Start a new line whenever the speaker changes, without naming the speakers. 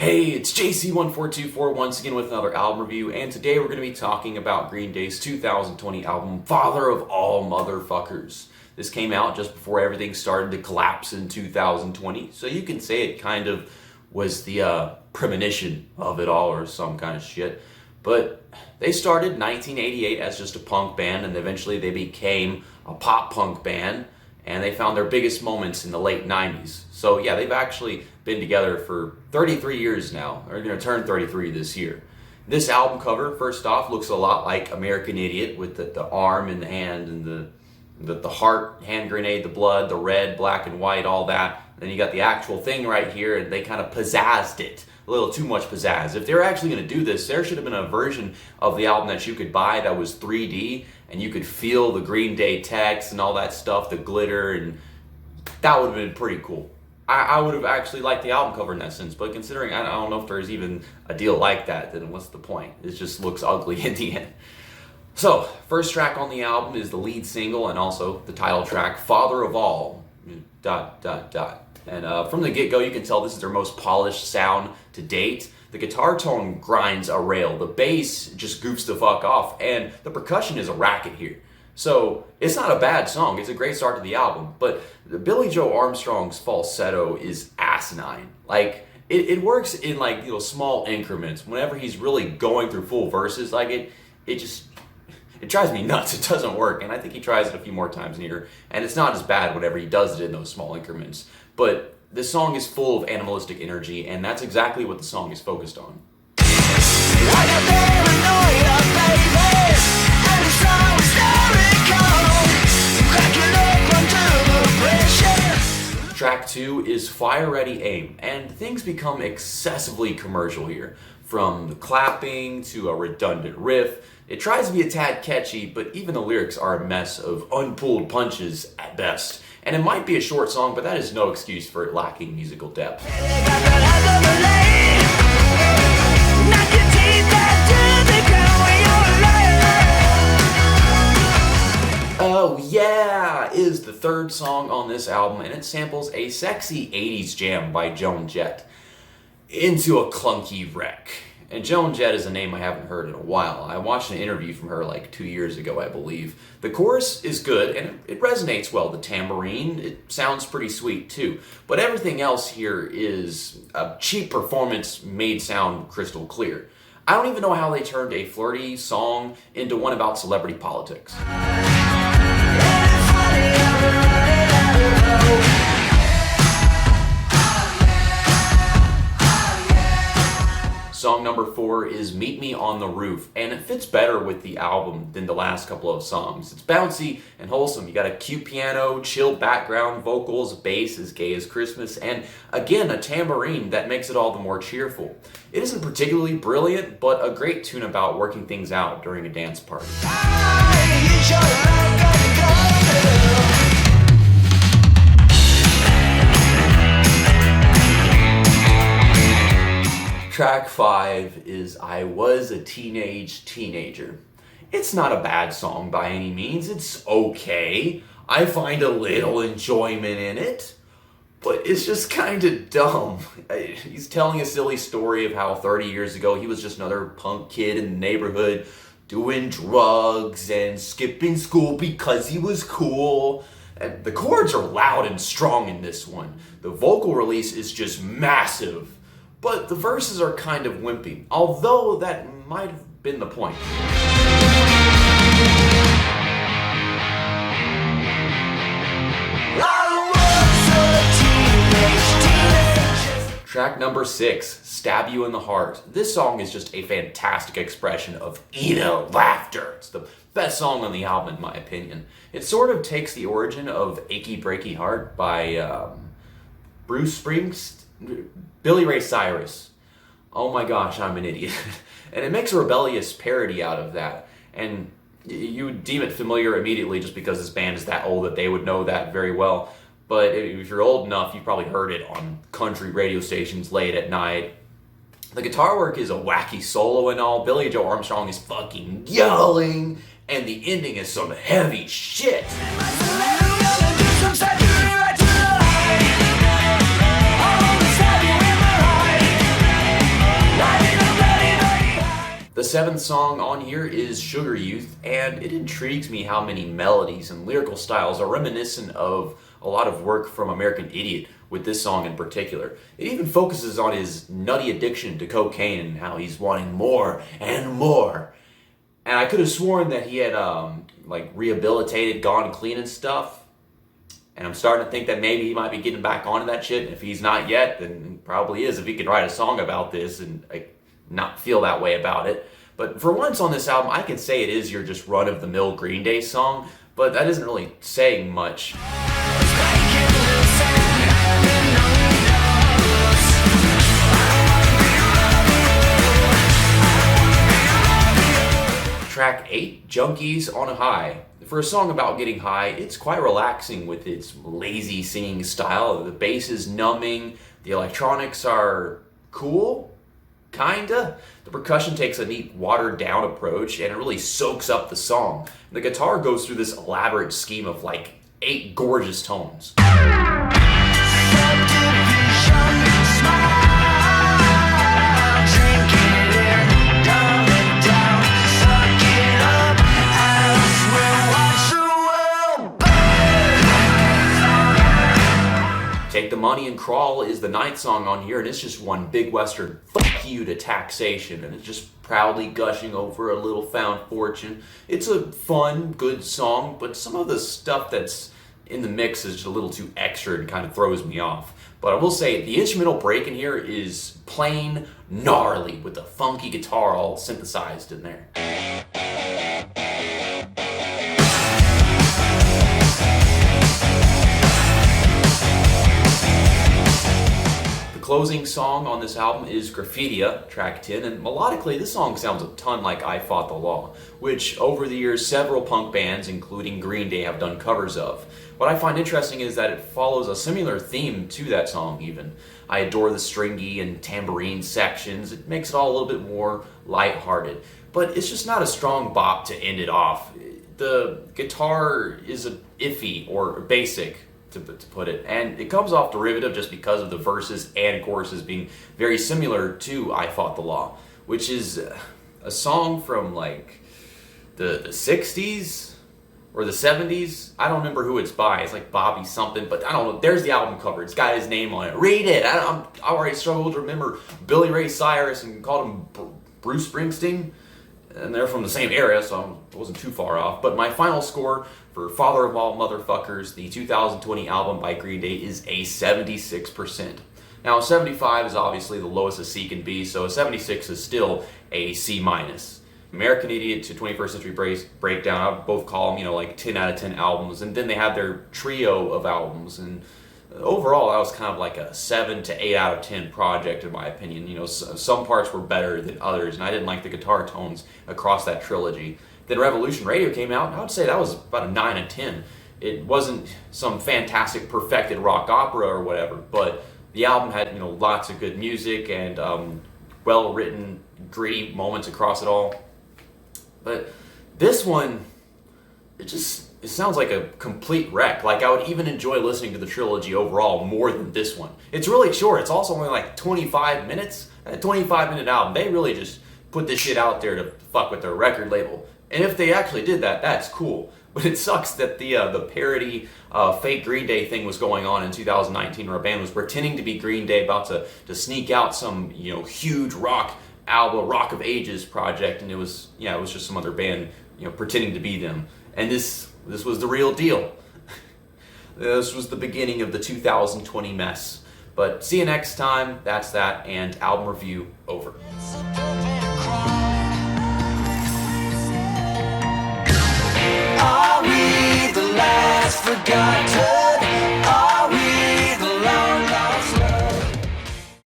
Hey, it's JC1424 once again with another album review, and today we're going to be talking about Green Day's 2020 album, Father of All Motherfuckers. This came out just before everything started to collapse in 2020, so you can say it kind of was the premonition of it all or some kind of shit. But they started in 1988 as just a punk band, and eventually they became a pop punk band, and they found their biggest moments in the late 90s. So yeah, they've actually been together for 33 years now. They're going to turn 33 this year. This album cover, first off, looks a lot like American Idiot with the arm and the hand and the heart, hand grenade, the blood, the red, black and white, all that. And then you got the actual thing right here, and they kind of pizzazzed it. A little too much pizzazz. If they were actually going to do this, there should have been a version of the album that you could buy that was 3D, and you could feel the Green Day text and all that stuff, the glitter, and that would have been pretty cool. I would have actually liked the album cover in that sense, but considering I don't know if there's even a deal like that, then what's the point? It just looks ugly in the end. So, first track on the album is the lead single and also the title track, Father of All, ... And from the get-go, you can tell this is their most polished sound to date. The guitar tone grinds a rail, the bass just goofs the fuck off, and the percussion is a racket here. So, it's not a bad song, it's a great start to the album, but Billy Joe Armstrong's falsetto is asinine. Like, it works in like, small increments. Whenever he's really going through full verses, like it drives me nuts. It doesn't work, and I think he tries it a few more times in here, and it's not as bad whenever he does it in those small increments. But this song is full of animalistic energy, and that's exactly what the song is focused on. Track 2 is Fire Ready Aim, and things become excessively commercial here. From the clapping to a redundant riff, it tries to be a tad catchy, but even the lyrics are a mess of unpulled punches at best. And it might be a short song, but that is no excuse for it lacking musical depth. Oh Yeah is the third song on this album, and it samples a sexy 80s jam by Joan Jett into a clunky wreck. And Joan Jett is a name I haven't heard in a while. I watched an interview from her like 2 years ago, I believe. The chorus is good, and it resonates well. The tambourine, it sounds pretty sweet too. But everything else here is a cheap performance made sound crystal clear. I don't even know how they turned a flirty song into one about celebrity politics. Song number 4 is Meet Me on the Roof, and it fits better with the album than the last couple of songs. It's bouncy and wholesome. You got a cute piano, chill background vocals, bass as gay as Christmas, and again, a tambourine that makes it all the more cheerful. It isn't particularly brilliant, but a great tune about working things out during a dance party. Track 5 is I Was a Teenager. It's not a bad song by any means, it's okay. I find a little enjoyment in it, but it's just kind of dumb. He's telling a silly story of how 30 years ago he was just another punk kid in the neighborhood doing drugs and skipping school because he was cool. And the chords are loud and strong in this one. The vocal release is just massive. But the verses are kind of wimpy, although that might have been the point. Track number 6, Stab You in the Heart. This song is just a fantastic expression of emo laughter. It's the best song on the album in my opinion. It sort of takes the origin of Achy Breaky Heart by Bruce Springsteen. Billy Ray Cyrus. Oh my gosh, I'm an idiot. And it makes a rebellious parody out of that. And you would deem it familiar immediately just because this band is that old that they would know that very well. But if you're old enough, you've probably heard it on country radio stations late at night. The guitar work is a wacky solo and all. Billy Joe Armstrong is fucking yelling. And the ending is some heavy shit. The seventh song on here is Sugar Youth, and it intrigues me how many melodies and lyrical styles are reminiscent of a lot of work from American Idiot, with this song in particular. It even focuses on his nutty addiction to cocaine and how he's wanting more and more. And I could have sworn that he had like rehabilitated, gone clean and stuff. And I'm starting to think that maybe he might be getting back onto that shit. And if he's not yet, then he probably is. If he could write a song about this and not feel that way about it. But for once on this album, I can say it is your just run-of-the-mill Green Day song, but that isn't really saying much. Track 8, Junkies on a High. For a song about getting high, it's quite relaxing with its lazy singing style. The bass is numbing, the electronics are cool, kinda. The percussion takes a neat watered down approach and it really soaks up the song. The guitar goes through this elaborate scheme of like 8 gorgeous tones. Take the Money and Crawl is the ninth song on here, and it's just one big western fuck you to taxation, and it's just proudly gushing over a little found fortune. It's a fun, good song, but some of the stuff that's in the mix is just a little too extra and kind of throws me off. But I will say, the instrumental break in here is plain gnarly, with the funky guitar all synthesized in there. Closing song on this album is Graffitia, track 10, and melodically this song sounds a ton like I Fought the Law, which over the years several punk bands, including Green Day, have done covers of. What I find interesting is that it follows a similar theme to that song even. I adore the stringy and tambourine sections. It makes it all a little bit more lighthearted, but it's just not a strong bop to end it off. The guitar is iffy or basic, to put it, and it comes off derivative just because of the verses and choruses being very similar to I Fought the Law, which is a song from like the 60s or the 70s. I don't remember who it's by. It's like Bobby something, but I don't know. There's the album cover. It's got his name on it. Read it. I already struggled to remember Billy Ray Cyrus and called him Bruce Springsteen. And they're from the same era, so I wasn't too far off. But my final score for Father of All Motherfuckers, the 2020 album by Green Day, is a 76%. Now, 75 is obviously the lowest a C can be, so a 76 is still a C-. American Idiot to 21st Century Breakdown, I would both call them, like 10 out of 10 albums. And then they had their trio of albums, and overall, that was kind of like a 7 to 8 out of 10 project, in my opinion. Some parts were better than others, and I didn't like the guitar tones across that trilogy. Then Revolution Radio came out, and I would say that was about a 9 out of 10. It wasn't some fantastic, perfected rock opera or whatever, but the album had, lots of good music and well-written, gritty moments across it all. But this one, it sounds like a complete wreck. Like, I would even enjoy listening to the trilogy overall more than this one. It's really short. It's also only like 25 minutes. A 25-minute album. They really just put this shit out there to fuck with their record label. And if they actually did that, that's cool. But it sucks that the parody fake Green Day thing was going on in 2019, where a band was pretending to be Green Day, about to sneak out some huge rock album, Rock of Ages project, and it was just some other band pretending to be them. And this was the real deal. This was the beginning of the 2020 mess. But see you next time. That's that, and album review over. Are we the last forgotten?